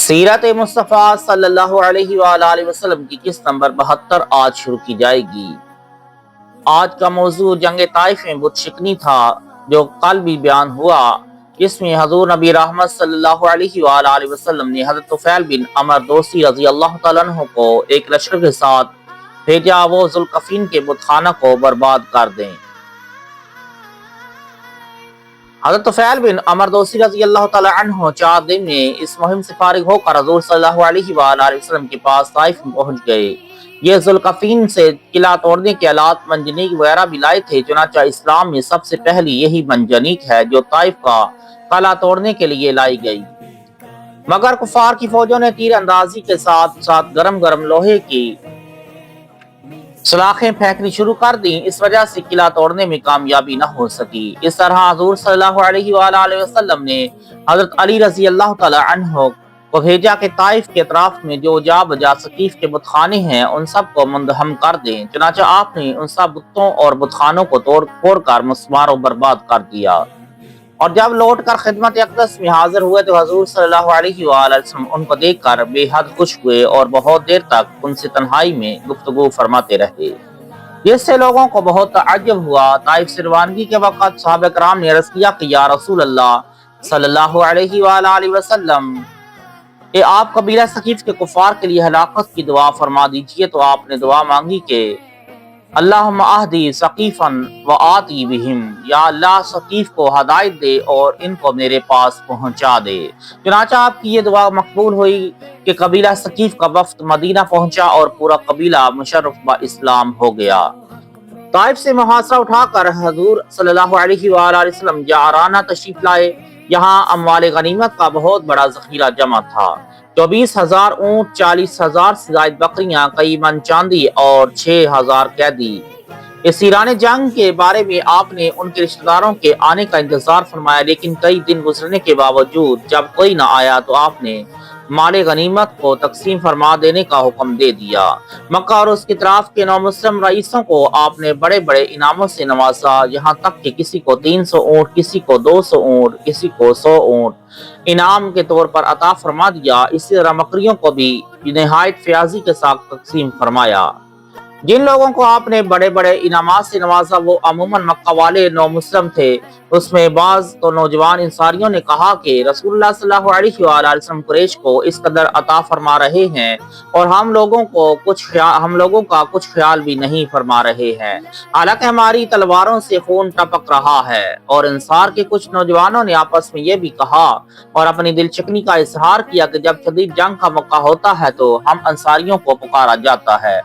سیرت مصطفیٰ صلی اللہ علیہ وآلہ وسلم کی قسط نمبر 72 آج شروع کی جائے گی۔ آج کا موضوع جنگ طائف میں بت شکنی تھا جو کل بھی بیان ہوا، جس میں حضور نبی رحمت صلی اللہ علیہ وآلہ وسلم نے حضرت طفیل بن عمر دوسی رضی اللہ تعالیٰ عنہ کو ایک لشکر کے ساتھ بھیجا وہ ذوالقفین کے بت خانہ کو برباد کر دیں۔ حضرت طفیل بن عمر دوسی رضی اللہ تعالیٰ عنہ 4 دن میں اس مہم سے فارغ ہو کر حضور صلی اللہ علیہ وآلہ وسلم کے پاس طائف میں پہنچ گئے۔ یہ ذوالقفین سے قلعہ توڑنے کے آلات منجنیق وغیرہ بھی لائے تھے، چنانچہ اسلام میں سب سے پہلی یہی منجنیق ہے جو طائف کا قلعہ توڑنے کے لیے لائی گئی۔ مگر کفار کی فوجوں نے تیر اندازی کے ساتھ ساتھ گرم لوہے کی سلاخیں پھینکنی شروع کر دیں، اس وجہ سے قلعہ توڑنے میں کامیابی نہ ہو سکی۔ اس طرح حضور صلی اللہ علیہ وآلہ وسلم نے حضرت علی رضی اللہ تعالی عنہ کو بھیجا کہ طائف کے اطراف میں جو جا بجا ثقیف کے بت خانے ہیں ان سب کو منہدم کر دیں، چنانچہ آپ نے ان سب بتوں اور بت خانوں کو توڑ کر مسمار و برباد کر دیا۔ اور جب لوٹ کر خدمت اقدس میں حاضر ہوئے تو حضور صلی اللہ علیہ وآلہ وسلم ان کو دیکھ کر بے حد خوش ہوئے اور بہت دیر تک ان سے تنہائی میں گفتگو فرماتے رہے، جس سے لوگوں کو بہت تعجب ہوا۔ طائف سے روانگی کے وقت صحابہ کرام نے عرض کیا کہ یا رسول اللہ صلی اللہ علیہ وآلہ وسلم، آپ قبیلہ ثقیف کے کفار کے لیے ہلاکت کی دعا فرما دیجئے۔ تو آپ نے دعا مانگی کہ اللہم اہدی ثقیفا وآتی بہم، یا اللہ ثقیف کو ہدایت دے اور ان کو میرے پاس پہنچا دے۔ چنانچہ آپ کی یہ دعا مقبول ہوئی کہ قبیلہ ثقیف کا وفد مدینہ پہنچا اور پورا قبیلہ مشرف با اسلام ہو گیا۔ طائف سے محاصرہ اٹھا کر حضور صلی اللہ علیہ وآلہ وسلم جعرانہ تشریف لائے۔ یہاں اموال غنیمت کا بہت بڑا ذخیرہ جمع تھا، 24,000 اونٹ، 40,000 سے زائد بکریاں، کئی من چاندی اور 6,000 قیدی۔ اسیران جنگ کے بارے میں آپ نے ان کے رشتہ داروں کے آنے کا انتظار فرمایا، لیکن کئی دن گزرنے کے باوجود جب کوئی نہ آیا تو آپ نے مال غنیمت کو تقسیم فرما دینے کا حکم دے دیا۔ مکہ اور اس کے اطراف کے نومسلم رئیسوں کو آپ نے بڑے انعاموں سے نوازا، یہاں تک کہ کسی کو 300 اونٹ، کسی کو 200 اونٹ، کسی کو 100 اونٹ انعام کے طور پر عطا فرما دیا۔ اسی طرح بکریوں کو بھی نہایت فیاضی کے ساتھ تقسیم فرمایا۔ جن لوگوں کو آپ نے بڑے انعامات سے نوازا وہ عموماً مکہ والے نومسلم تھے۔ اس میں بعض تو نوجوان انصاریوں نے کہا کہ رسول اللہ صلی اللہ علیہ وآلہ وسلم قریش کو اس قدر عطا فرما رہے ہیں اور ہم لوگوں کا کچھ خیال بھی نہیں فرما رہے ہیں، حالانکہ ہماری تلواروں سے خون ٹپک رہا ہے۔ اور انصار کے کچھ نوجوانوں نے آپس میں یہ بھی کہا اور اپنی دل چکنی کا اظہار کیا کہ جب شدید جنگ کا موقع ہوتا ہے تو ہم انصاریوں کو پکارا جاتا ہے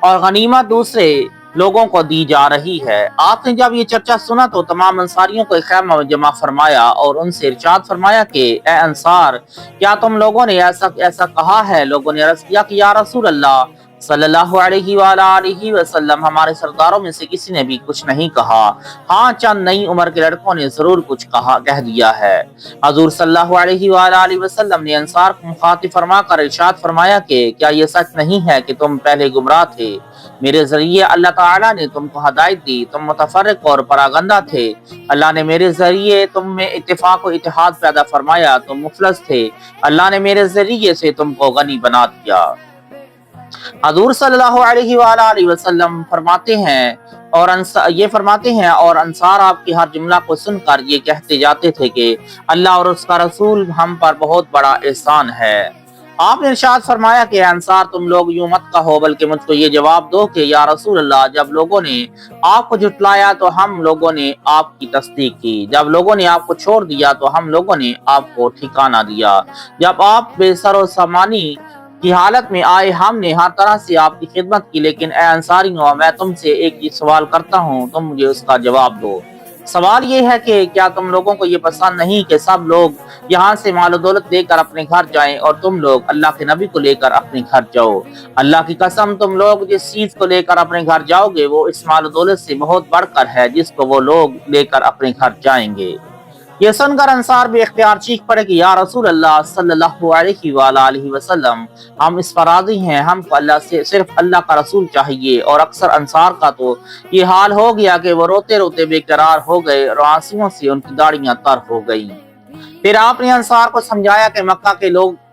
اور غنیمت دوسرے لوگوں کو دی جا رہی ہے۔ آپ نے جب یہ چرچا سنا تو تمام انصاریوں کو ایک خیمہ میں جمع فرمایا اور ان سے ارشاد فرمایا کہ اے انصار، کیا تم لوگوں نے ایسا کہا ہے؟ لوگوں نے عرض کیا کہ یا رسول اللہ صلی اللہ علیہ وآلہ وسلم، ہمارے سرداروں میں سے کسی نے بھی کچھ نہیں کہا، ہاں چند نئی عمر کے لڑکوں نے ضرور کچھ کہہ دیا ہے۔ حضور صلی اللہ علیہ وآلہ وسلم نے انصار کو مخاطب فرما کر ارشاد فرمایا کہ کیا یہ سچ نہیں ہے کہ تم پہلے گمراہ تھے؟ میرے ذریعے اللہ تعالیٰ نے تم کو ہدایت دی، تم متفرق اور پراگندہ تھے۔ اللہ نے میرے ذریعے تم میں اتفاق و اتحاد پیدا فرمایا، تم مفلس تھے، اللہ نے میرے ذریعے سے تم کو غنی بنا دیا۔ حضور صلی اللہ علیہ وآلہ وسلم فرماتے ہیں اور انصار آپ کی ہر جملہ کو سن کر یہ کہتے جاتے تھے کہ اللہ اور اس کا رسول ہم پر بہت بڑا احسان ہے۔ آپ نے ارشاد فرمایا کہ انصار تم لوگ یوں مت کہو بلکہ مجھ کو یہ جواب دو کہ یا رسول اللہ، جب لوگوں نے آپ کو جھٹلایا تو ہم لوگوں نے آپ کی تصدیق کی، جب لوگوں نے آپ کو چھوڑ دیا تو ہم لوگوں نے آپ کو ٹھکانہ دیا، جب آپ بے سر و سامانی کی حالت میں آئے ہم نے ہر طرح سے آپ کی خدمت کی، لیکن اے انصاریوں، میں تم سے ایک ہی سوال کرتا ہوں، تم مجھے اس کا جواب دو۔ سوال یہ ہے کہ کیا تم لوگوں کو یہ پسند نہیں کہ سب لوگ یہاں سے مال و دولت لے کر اپنے گھر جائیں اور تم لوگ اللہ کے نبی کو لے کر اپنے گھر جاؤ؟ اللہ کی قسم، تم لوگ جس چیز کو لے کر اپنے گھر جاؤ گے وہ اس مال و دولت سے بہت بڑھ کر ہے جس کو وہ لوگ لے کر اپنے گھر جائیں گے۔ یہ سن کر انصار بے اختیار چیخ پڑے کہ یا رسول اللہ صلی اللہ علیہ وآلہ وسلم، ہم اس پر راضی ہیں، ہم کو اللہ سے صرف اللہ کا رسول چاہیے۔ اور اکثر انصار کا تو یہ حال ہو گیا کہ وہ روتے روتے بے قرار ہو گئے اور آنسوؤں سے ان کی داڑیاں تر ہو گئیں۔ پھر آپ نے انصار کو سمجھایا کہ مکہ کے لوگ